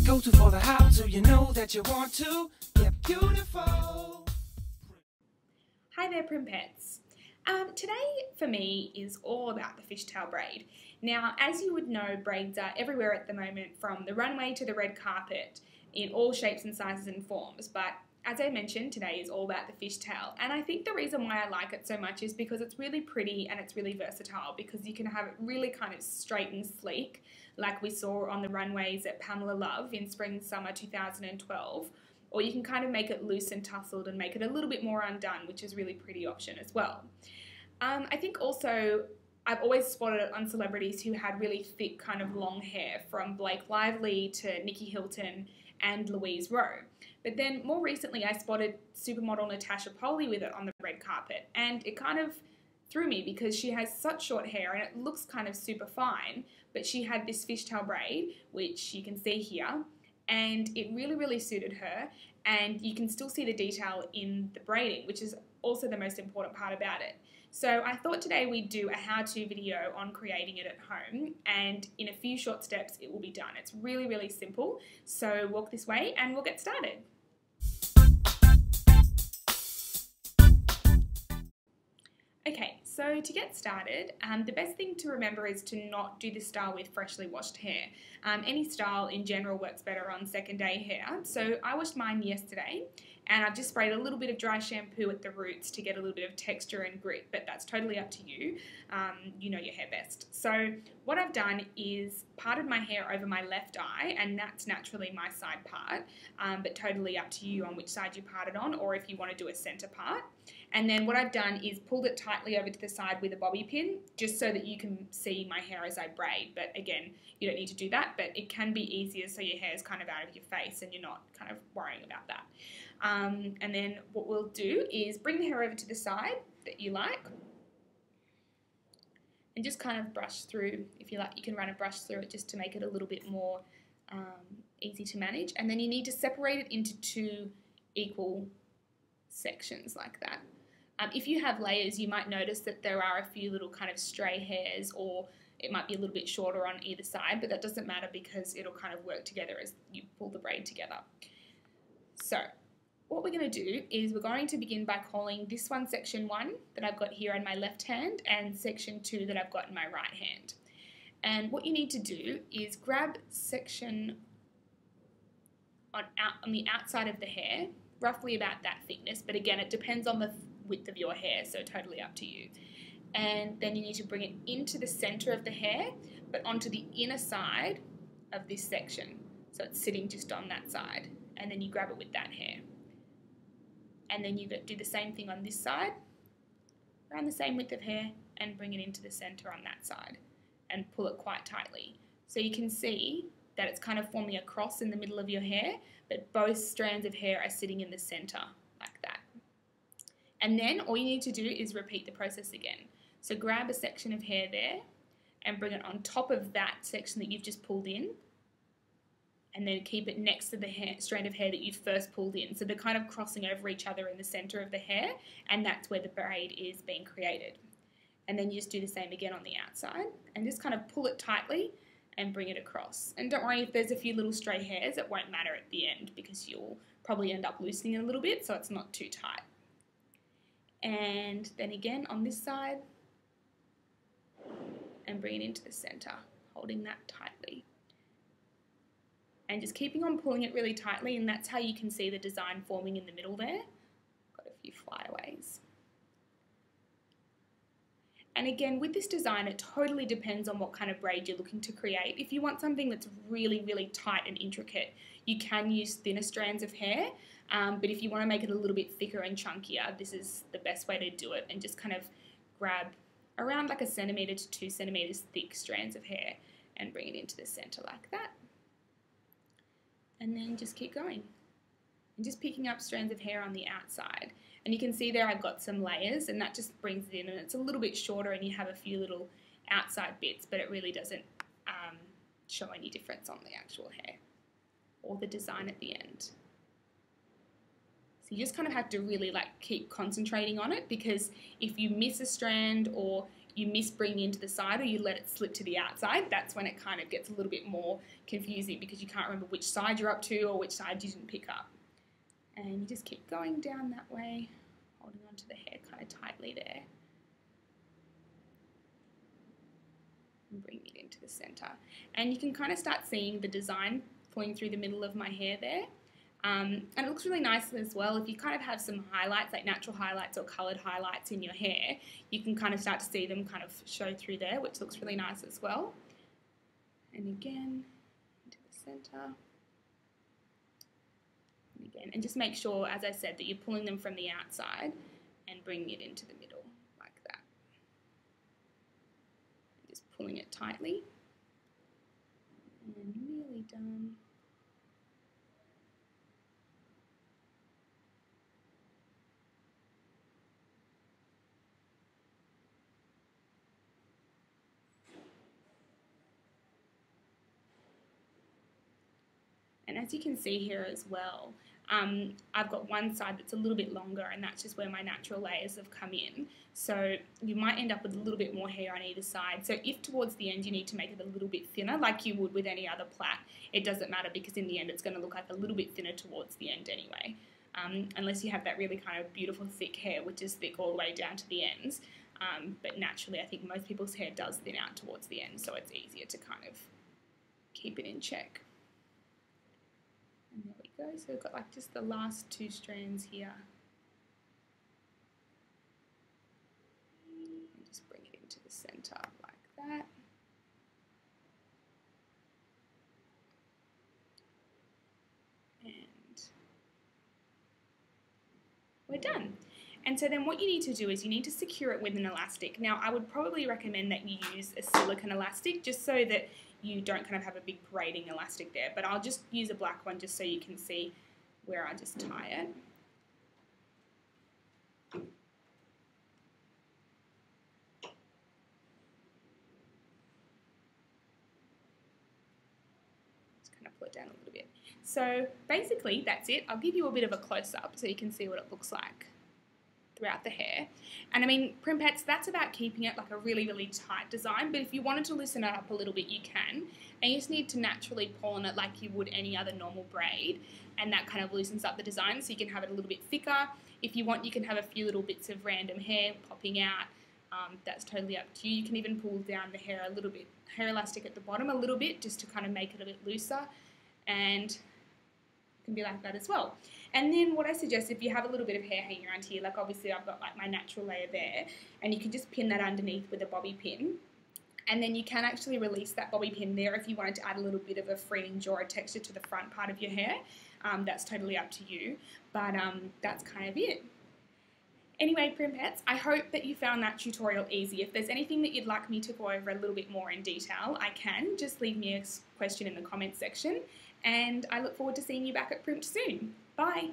go-to for the how-to, you know that you want to get beautiful. Hi there, Primpets. Today for me is all about the fishtail braid. Now, as you would know, braids are everywhere at the moment, from the runway to the red carpet, in all shapes and sizes and forms. But as I mentioned, today is all about the fishtail. And I think the reason why I like it so much is because it's really pretty and it's really versatile, because you can have it really kind of straight and sleek, like we saw on the runways at Pamela Love in spring/summer 2012. Or you can kind of make it loose and tussled and make it a little bit more undone, which is a really pretty option as well. I think also I've always spotted it on celebrities who had really thick kind of long hair, from Blake Lively to Nikki Hilton and Louise Rowe. But then more recently I spotted supermodel Natasha Poley with it on the red carpet, and it kind of threw me because she has such short hair and it looks kind of super fine, but she had this fishtail braid, which you can see here, and it really suited her, and you can still see the detail in the braiding, which is also the most important part about it. So I thought today we'd do a how-to video on creating it at home, and in a few short steps it will be done. It's really simple, so walk this way and we'll get started. Okay, so to get started, the best thing to remember is to not do this style with freshly washed hair. Any style in general works better on second day hair. So I washed mine yesterday, and I've just sprayed a little bit of dry shampoo at the roots to get a little bit of texture and grit, but that's totally up to you. You know your hair best. So what I've done is parted my hair over my left eye, and that's naturally my side part, but totally up to you on which side you part it on, or if you want to do a center part. And then what I've done is pulled it tightly over to the side with a bobby pin, just so that you can see my hair as I braid. But again, you don't need to do that, but it can be easier so your hair is kind of out of your face and you're not kind of worrying about that. And then what we'll do is bring the hair over to the side that you like, and just kind of brush through. If you like, you can run a brush through it just to make it a little bit more easy to manage. And then you need to separate it into two equal sections like that. If you have layers, you might notice that there are a few little kind of stray hairs, or it might be a little bit shorter on either side, but that doesn't matter because it'll kind of work together as you pull the braid together. So what we're going to do is we're going to begin by calling this one section 1 that I've got here in my left hand, and section 2 that I've got in my right hand. And what you need to do is grab section on the outside of the hair, roughly about that thickness, but again it depends on the width of your hair, so totally up to you. And then you need to bring it into the center of the hair, but onto the inner side of this section, so it's sitting just on that side, and then you grab it with that hair. And then you do the same thing on this side, around the same width of hair, and bring it into the center on that side and pull it quite tightly. So you can see that it's kind of forming a cross in the middle of your hair, but both strands of hair are sitting in the center like that. And then all you need to do is repeat the process again. So grab a section of hair there and bring it on top of that section that you've just pulled in, and then keep it next to the strand of hair that you first pulled in. So they're kind of crossing over each other in the center of the hair, and that's where the braid is being created. And then you just do the same again on the outside, and just kind of pull it tightly and bring it across. And don't worry if there's a few little stray hairs, it won't matter at the end because you'll probably end up loosening it a little bit, so it's not too tight. And then again on this side, and bring it into the center, holding that tightly. And just keeping on pulling it really tightly, and that's how you can see the design forming in the middle there. Got a few flyaways. And again, with this design, it totally depends on what kind of braid you're looking to create. If you want something that's really tight and intricate, you can use thinner strands of hair, but if you want to make it a little bit thicker and chunkier, this is the best way to do it, and just kind of grab around like 1 centimeter to 2 centimeters thick strands of hair and bring it into the center like that. And then just keep going. And just picking up strands of hair on the outside. And you can see there I've got some layers, and that just brings it in, and it's a little bit shorter and you have a few little outside bits, but it really doesn't show any difference on the actual hair or the design at the end. So you just kind of have to really keep concentrating on it, because if you miss a strand or you miss bringing into the side or you let it slip to the outside, that's when it kind of gets a little bit more confusing because you can't remember which side you're up to or which side you didn't pick up. And you just keep going down that way, holding onto the hair kind of tightly there. And bring it into the center. And you can kind of start seeing the design pulling through the middle of my hair there. And it looks really nice as well. If you kind of have some highlights, like natural highlights or coloured highlights in your hair, you can kind of start to see them kind of show through there, which looks really nice as well. And again, into the centre. And again, and just make sure, as I said, that you're pulling them from the outside and bringing it into the middle like that. And just pulling it tightly. And nearly done. And as you can see here as well, I've got one side that's a little bit longer and that's just where my natural layers have come in. So you might end up with a little bit more hair on either side. So if towards the end you need to make it a little bit thinner, like you would with any other plait, it doesn't matter because in the end it's going to look like a little bit thinner towards the end anyway. Unless you have that really kind of beautiful thick hair, which is thick all the way down to the ends. But naturally I think most people's hair does thin out towards the end, so it's easier to kind of keep it in check. And there we go, so we've got like just the last two strands here. And just bring it into the center like that. And we're done. And so then what you need to do is you need to secure it with an elastic. Now I would probably recommend that you use a silicone elastic just so that you don't kind of have a big braiding elastic there, but I'll just use a black one just so you can see where I just tie it. Just kind of pull it down a little bit. So basically that's it. I'll give you a bit of a close-up so you can see what it looks like throughout the hair. And I mean, Primpets, that's about keeping it like a really, really tight design, but if you wanted to loosen it up a little bit, you can. And you just need to naturally pull on it like you would any other normal braid, and that kind of loosens up the design so you can have it a little bit thicker. If you want, you can have a few little bits of random hair popping out. That's totally up to you. You can even pull down the hair a little bit, hair elastic at the bottom a little bit, just to kind of make it a bit looser, and it can be like that as well. And then what I suggest, if you have a little bit of hair hanging around here, like obviously I've got like my natural layer there, and you can just pin that underneath with a bobby pin. And then you can actually release that bobby pin there if you wanted to add a little bit of a fringe or a texture to the front part of your hair. That's totally up to you, but that's kind of it. Anyway, Primpets, I hope that you found that tutorial easy. If there's anything that you'd like me to go over a little bit more in detail, I can. Just leave me a question in the comments section, and I look forward to seeing you back at Primped soon. Bye!